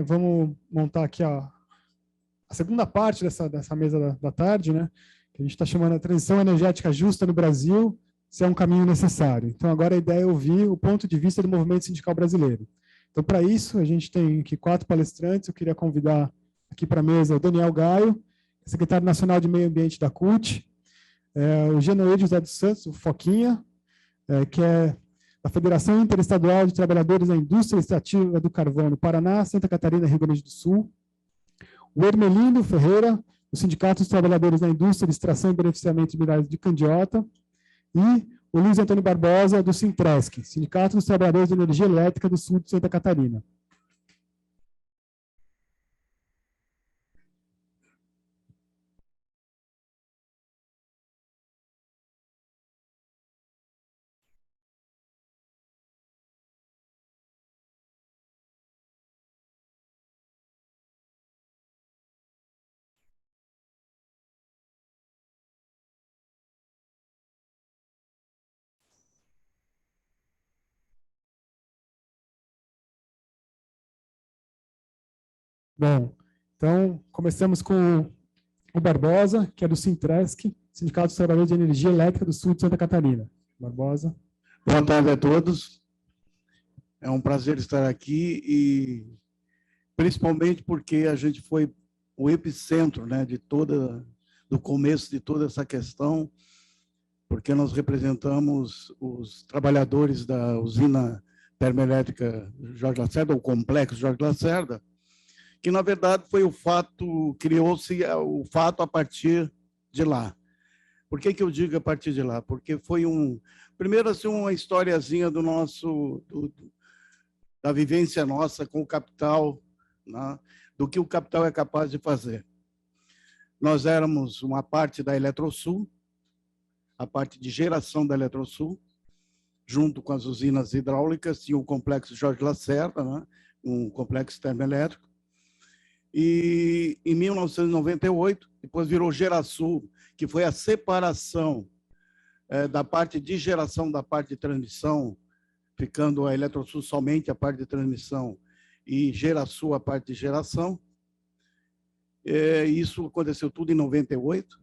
vamos montar aqui a segunda parte dessa mesa da tarde, né? Que a gente está chamando a transição energética justa no Brasil, se é um caminho necessário. Então, agora a ideia é ouvir o ponto de vista do movimento sindical brasileiro. Então, para isso, a gente tem aqui 4 palestrantes. Eu queria convidar aqui para a mesa o Daniel Gaio, secretário nacional de Meio Ambiente da CUT, o Genoide José dos Santos, o Foquinha, que é da Federação Interestadual de Trabalhadores da Indústria Extrativa do Carvão no Paraná, Santa Catarina e Rio Grande do Sul, o Hermelino Ferreira, do Sindicato dos Trabalhadores da Indústria de Extração e Beneficiamento de Minerais de Candiota, e o Luiz Antônio Barbosa, do Sintresc, Sindicato dos Trabalhadores de Energia Elétrica do Sul de Santa Catarina. Bom, então, começamos com o Barbosa, que é do Sintresc, Sindicato dos Trabalhadores de Energia Elétrica do Sul de Santa Catarina. Barbosa. Boa tarde a todos. É um prazer estar aqui e principalmente porque a gente foi o epicentro, né, do começo de toda essa questão, porque nós representamos os trabalhadores da usina termoelétrica Jorge Lacerda, o complexo Jorge Lacerda, que na verdade foi o fato, criou-se o fato a partir de lá. Por que eu digo a partir de lá? Porque foi primeiro assim, uma historiazinha da vivência nossa com o capital, né, do que o capital é capaz de fazer. Nós éramos uma parte da Eletrosul, a parte de geração da Eletrosul, junto com as usinas hidráulicas, tinha o complexo Jorge Lacerda, né, um complexo termoelétrico. E em 1998, depois virou Gerasul, que foi a separação da parte de geração da parte de transmissão, ficando a Eletrosul somente a parte de transmissão e Gerasul a parte de geração. Isso aconteceu tudo em 98.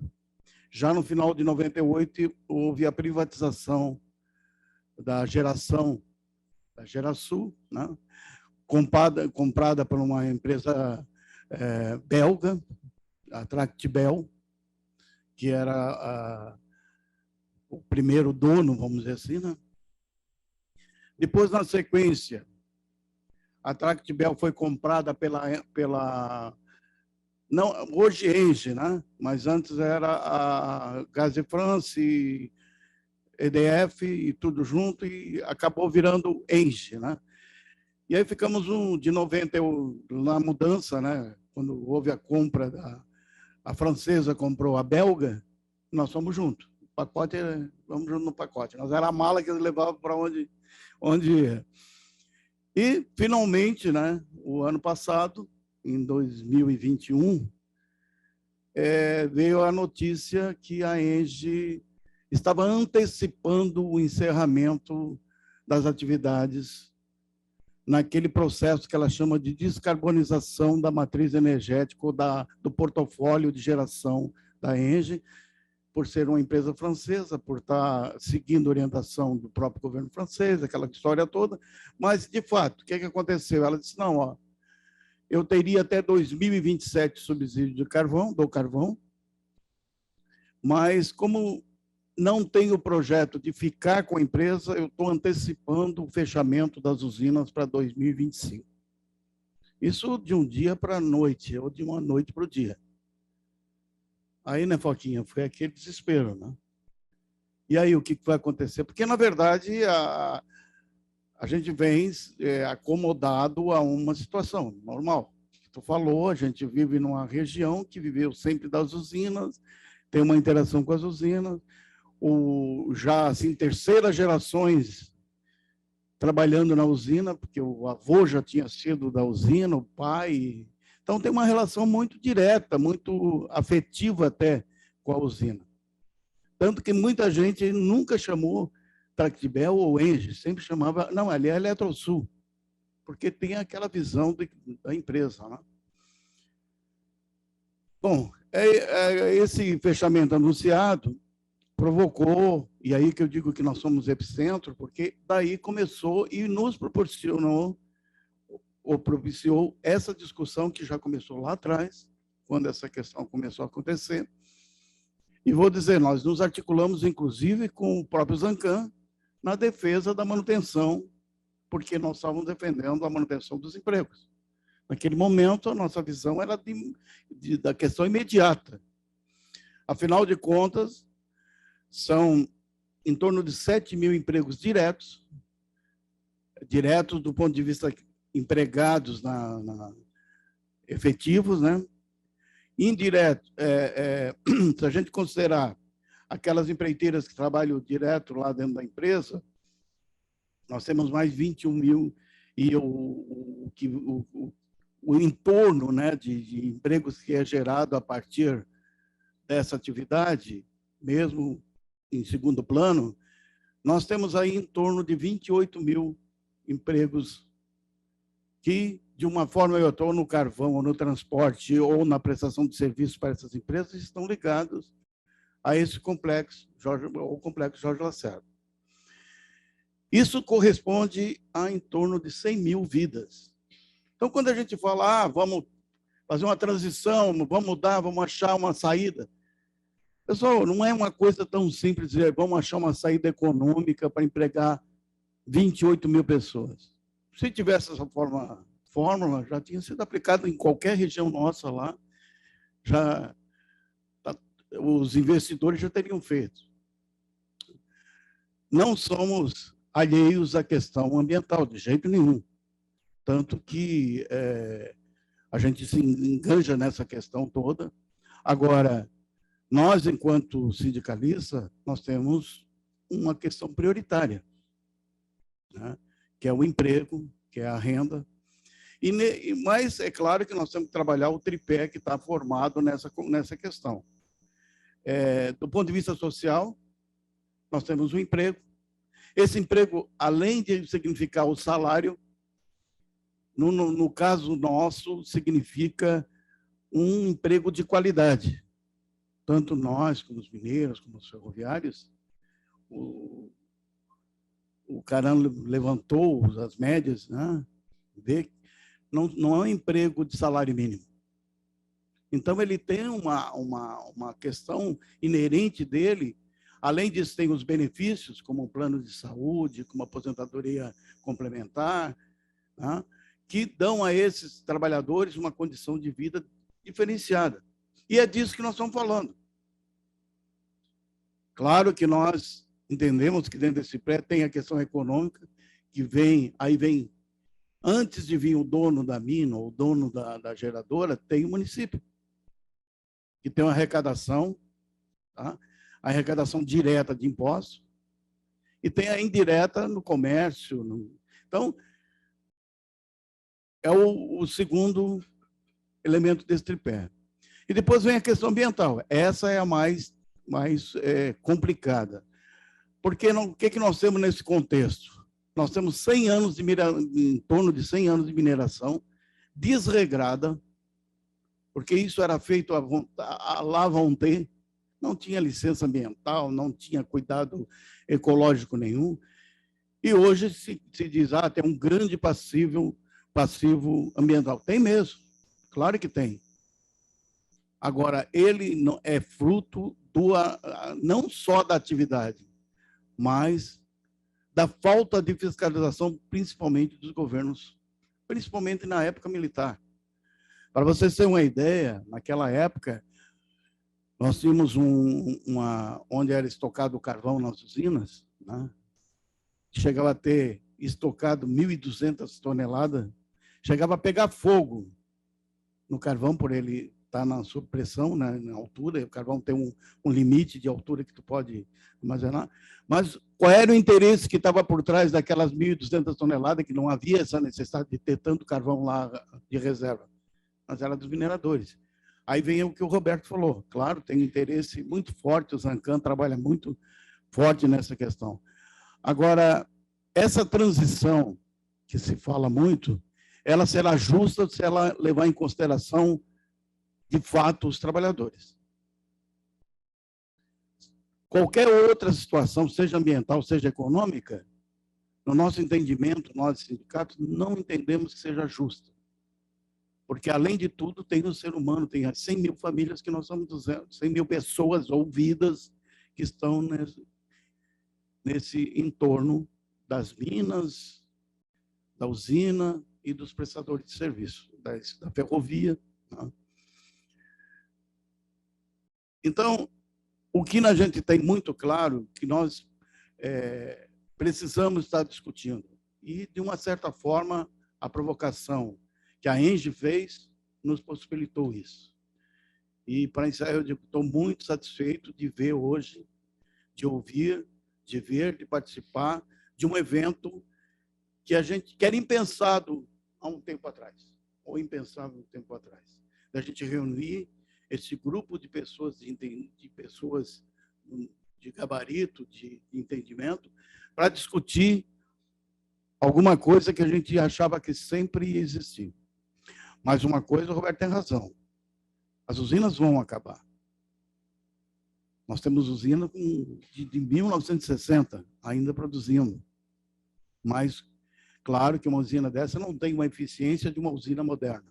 Já no final de 98, houve a privatização da geração da Gerasul, né? comprada por uma empresa belga, a Tractebel, que era o primeiro dono, vamos dizer assim, né? Depois, na sequência, a Tractebel foi comprada não, hoje Engie, né? Mas antes era a Gaz de France, EDF e tudo junto, e acabou virando Engie, né? E aí ficamos de 90, na mudança, né? Quando houve a compra, a francesa comprou a belga, nós fomos juntos. O pacote, vamos junto no pacote. Nós era a mala que eles levavam para onde ia. E, finalmente, né, o ano passado, em 2021, veio a notícia que a Engie estava antecipando o encerramento das atividades naquele processo que ela chama de descarbonização da matriz energética ou do portfólio de geração da Engie, por ser uma empresa francesa, por estar seguindo a orientação do próprio governo francês, aquela história toda. Mas, de fato, o que aconteceu? Ela disse, não, ó, eu teria até 2027 subsídio do carvão, mas como não tenho o projeto de ficar com a empresa, eu estou antecipando o fechamento das usinas para 2025. Isso de um dia para a noite, ou de uma noite para o dia. Aí, né, Foquinha, foi aquele desespero, né? E aí, o que vai acontecer? Porque, na verdade, a gente vem acomodado a uma situação normal. Tu falou, a gente vive numa região que viveu sempre das usinas, tem uma interação com as usinas, já assim, terceiras gerações trabalhando na usina, porque o avô já tinha sido da usina, o pai. Então, tem uma relação muito direta, muito afetiva até com a usina. Tanto que muita gente nunca chamou Tractebel ou Engie, sempre chamava, não, ali é Eletrosul. porque tem aquela visão da empresa, né? Bom, esse fechamento anunciado provocou, e aí que eu digo que nós somos epicentro, porque daí começou e nos proporcionou, ou propiciou essa discussão que já começou lá atrás, quando essa questão começou a acontecer. E vou dizer, nós nos articulamos, inclusive, com o próprio Zancan, na defesa da manutenção, porque nós estávamos defendendo a manutenção dos empregos. Naquele momento, a nossa visão era da questão imediata. Afinal de contas, são em torno de 7 mil empregos diretos do ponto de vista empregados efetivos, né? Indireto, se a gente considerar aquelas empreiteiras que trabalham direto lá dentro da empresa, nós temos mais 21 mil, e o entorno, né, de empregos que é gerado a partir dessa atividade, mesmo em segundo plano, nós temos aí em torno de 28 mil empregos que, de uma forma ou outra, ou no carvão, ou no transporte, ou na prestação de serviços para essas empresas, estão ligados a esse complexo, o complexo Jorge Lacerda. Isso corresponde a em torno de 100 mil vidas. Então, quando a gente fala, vamos fazer uma transição, vamos mudar, vamos achar uma saída, pessoal, não é uma coisa tão simples dizer, vamos achar uma saída econômica para empregar 28 mil pessoas. Se tivesse essa fórmula, já tinha sido aplicada em qualquer região nossa lá, os investidores já teriam feito. Não somos alheios à questão ambiental, de jeito nenhum. Tanto que a gente se enganja nessa questão toda. Agora, nós, enquanto sindicalista, nós temos uma questão prioritária, né? Que é o emprego, que é a renda. Mas é claro que nós temos que trabalhar o tripé que está formado nessa questão. Do ponto de vista social, nós temos o emprego. Esse emprego, além de significar o salário, no caso nosso, significa um emprego de qualidade. Tanto nós, como os mineiros, como os ferroviários, o Caran levantou as médias, né? Não é um emprego de salário mínimo. Então, ele tem uma questão inerente dele. Além disso, tem os benefícios, como o plano de saúde, como a aposentadoria complementar, né? Que dão a esses trabalhadores uma condição de vida diferenciada. E é disso que nós estamos falando. Claro que nós entendemos que dentro desse pré tem a questão econômica, que vem, antes de vir o dono da mina, ou o dono da geradora, tem o município, que tem uma arrecadação, tá? A arrecadação direta de impostos, e tem a indireta no comércio. Então, é o segundo elemento desse tripé. E depois vem a questão ambiental. Essa é a mais complicada. Porque o que nós temos nesse contexto? Nós temos 100 anos em torno de 100 anos de mineração desregrada, porque isso era feito a lá vão ter, não tinha licença ambiental, não tinha cuidado ecológico nenhum, e hoje se diz, tem um grande passivo ambiental. Tem mesmo, claro que tem. Agora, ele não é fruto não só da atividade, mas da falta de fiscalização, principalmente dos governos, principalmente na época militar. Para vocês terem uma ideia, naquela época, nós tínhamos onde era estocado o carvão nas usinas, né? Chegava a ter estocado 1.200 toneladas, chegava a pegar fogo no carvão por ele estar na supressão, né, na altura. O carvão tem um limite de altura que tu pode armazenar. Mas qual era o interesse que estava por trás daquelas 1.200 toneladas, que não havia essa necessidade de ter tanto carvão lá de reserva? Mas era dos mineradores. Aí vem o que o Roberto falou. Claro, tem um interesse muito forte, o Zancan trabalha muito forte nessa questão. Agora, essa transição que se fala muito, ela será justa se ela levar em consideração, de fato, os trabalhadores. Qualquer outra situação, seja ambiental, seja econômica, no nosso entendimento, nós, sindicatos, não entendemos que seja justa. Porque, além de tudo, tem o ser humano, tem as 100 mil famílias que nós somos 200, 100 mil pessoas ou vidas que estão nesse entorno das minas, da usina e dos prestadores de serviço, da ferrovia. Né? Então, o que a gente tem muito claro, que nós precisamos estar discutindo, e, de uma certa forma, a provocação que a ENGIE fez nos possibilitou isso. E, para encerrar, eu digo, estou muito satisfeito de ver hoje, de ouvir, de ver, de participar de um evento que a gente quer impensado há um tempo atrás, ou impensável um tempo atrás, da gente reunir esse grupo de pessoas, de pessoas de gabarito, de entendimento, para discutir alguma coisa que a gente achava que sempre ia existir. Mas uma coisa, o Roberto tem razão, as usinas vão acabar. Nós temos usina de 1960 ainda produzindo, mas claro que uma usina dessa não tem uma eficiência de uma usina moderna.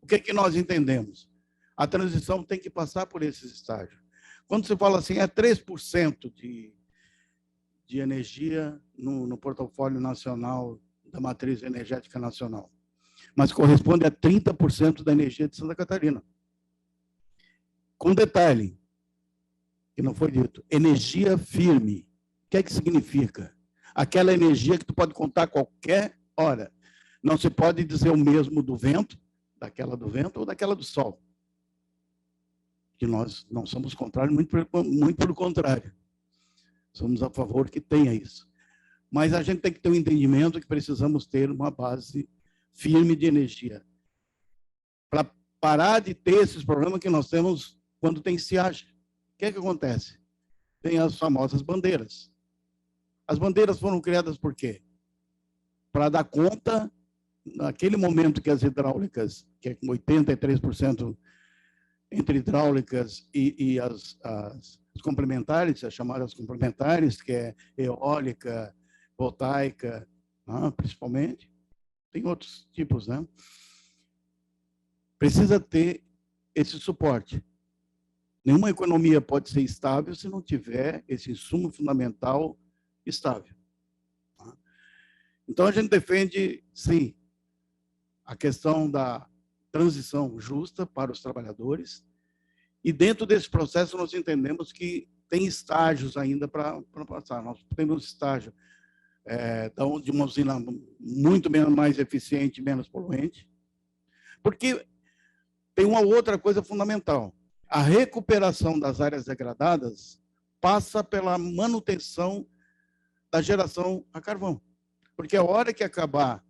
O que é que nós entendemos? A transição tem que passar por esses estágios. Quando você fala assim, 3% de energia no portfólio nacional da matriz energética nacional, mas corresponde a 30% da energia de Santa Catarina. Com detalhe, que não foi dito, energia firme. O que é que significa? Aquela energia que tu pode contar a qualquer hora. Não se pode dizer o mesmo do vento, daquela do vento ou daquela do sol. Que nós não somos contrários, muito pelo contrário. Somos a favor que tenha isso. Mas a gente tem que ter um entendimento que precisamos ter uma base firme de energia. Para parar de ter esses problemas que nós temos quando tem estiagem. O que é que acontece? Tem as famosas bandeiras. As bandeiras foram criadas por quê? Para dar conta, naquele momento que as hidráulicas, que é com 83% entre hidráulicas e as complementares, as chamadas complementares, que é eólica, voltaica, principalmente, tem outros tipos, né? Precisa ter esse suporte. Nenhuma economia pode ser estável se não tiver esse insumo fundamental estável. Então, a gente defende, sim, a questão da transição justa para os trabalhadores, e dentro desse processo nós entendemos que tem estágios ainda para passar. Nós temos estágio de uma usina muito mais eficiente, menos poluente, porque tem uma outra coisa fundamental. A recuperação das áreas degradadas passa pela manutenção da geração a carvão. Porque a hora que acabar,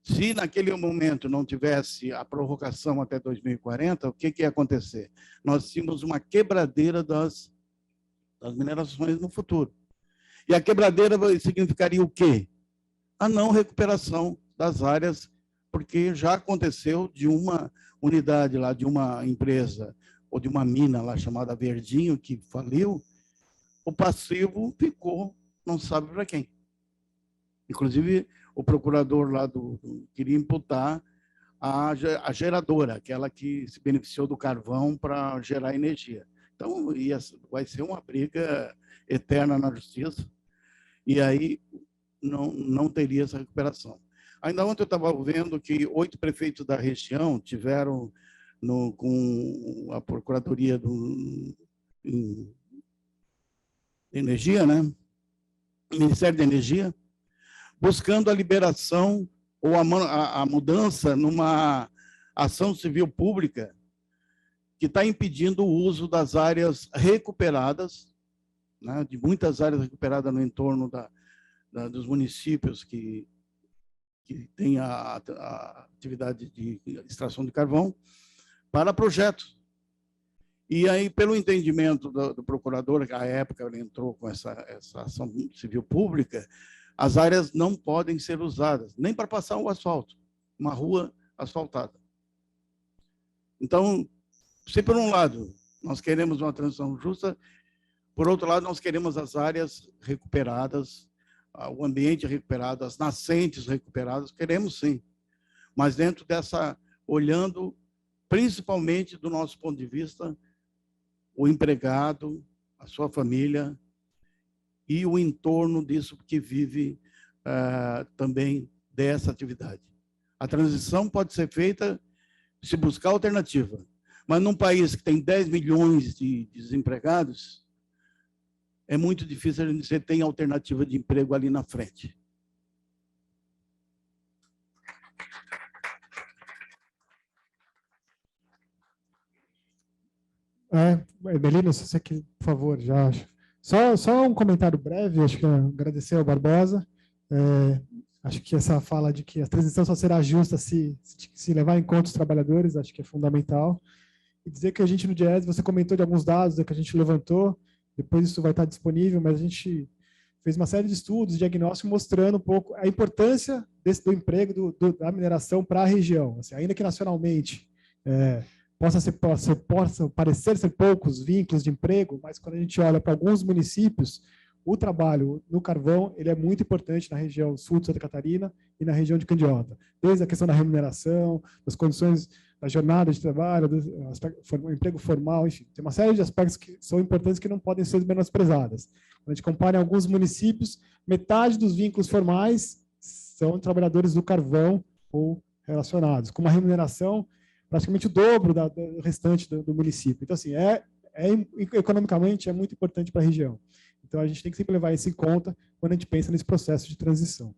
se naquele momento não tivesse a prorrogação até 2040, o que ia acontecer? Nós tínhamos uma quebradeira das minerações no futuro. E a quebradeira significaria o quê? A não recuperação das áreas, porque já aconteceu de uma unidade lá, de uma empresa, ou de uma mina lá chamada Verdinho, que faliu, o passivo ficou, não sabe para quem. Inclusive, o procurador lá queria imputar a geradora, aquela que se beneficiou do carvão para gerar energia. Então, vai ser uma briga eterna na justiça, e aí não teria essa recuperação. Ainda ontem eu estava vendo que 8 prefeitos da região tiveram, com a Procuradoria de Energia, né? Ministério da Energia, buscando a liberação ou a mudança numa ação civil pública que está impedindo o uso das áreas recuperadas, né, de muitas áreas recuperadas no entorno dos municípios que têm a atividade de extração de carvão, para projetos. E aí, pelo entendimento do procurador, que à época ele entrou com essa ação civil pública, as áreas não podem ser usadas, nem para passar o asfalto. uma rua asfaltada. Então, se por um lado nós queremos uma transição justa, por outro lado nós queremos as áreas recuperadas, o ambiente recuperado, as nascentes recuperadas, queremos sim, mas dentro dessa, olhando principalmente do nosso ponto de vista, o empregado, a sua família e o entorno disso que vive também dessa atividade. A transição pode ser feita se buscar alternativa, mas num país que tem 10 milhões de desempregados, é muito difícil a gente você ter alternativa de emprego ali na frente. Belino, se você quer, por favor, já. Só um comentário breve, acho que agradecer ao Barbosa. Acho que essa fala de que a transição só será justa se levar em conta os trabalhadores, acho que é fundamental. E dizer que a gente no Diese, você comentou de alguns dados que a gente levantou, depois isso vai estar disponível, mas a gente fez uma série de estudos, diagnósticos, mostrando um pouco a importância do emprego, da mineração para a região. Assim, ainda que nacionalmente possa parecer ser poucos vínculos de emprego, mas quando a gente olha para alguns municípios, o trabalho no carvão ele é muito importante na região sul de Santa Catarina e na região de Candiota. Desde a questão da remuneração, das condições da jornada de trabalho, do emprego formal, enfim. Tem uma série de aspectos que são importantes que não podem ser menosprezadas. Quando a gente compara em alguns municípios, metade dos vínculos formais são trabalhadores do carvão ou relacionados, com uma remuneração praticamente o dobro do restante do município. Então, assim, economicamente é muito importante para a região. Então, a gente tem que sempre levar isso em conta quando a gente pensa nesse processo de transição.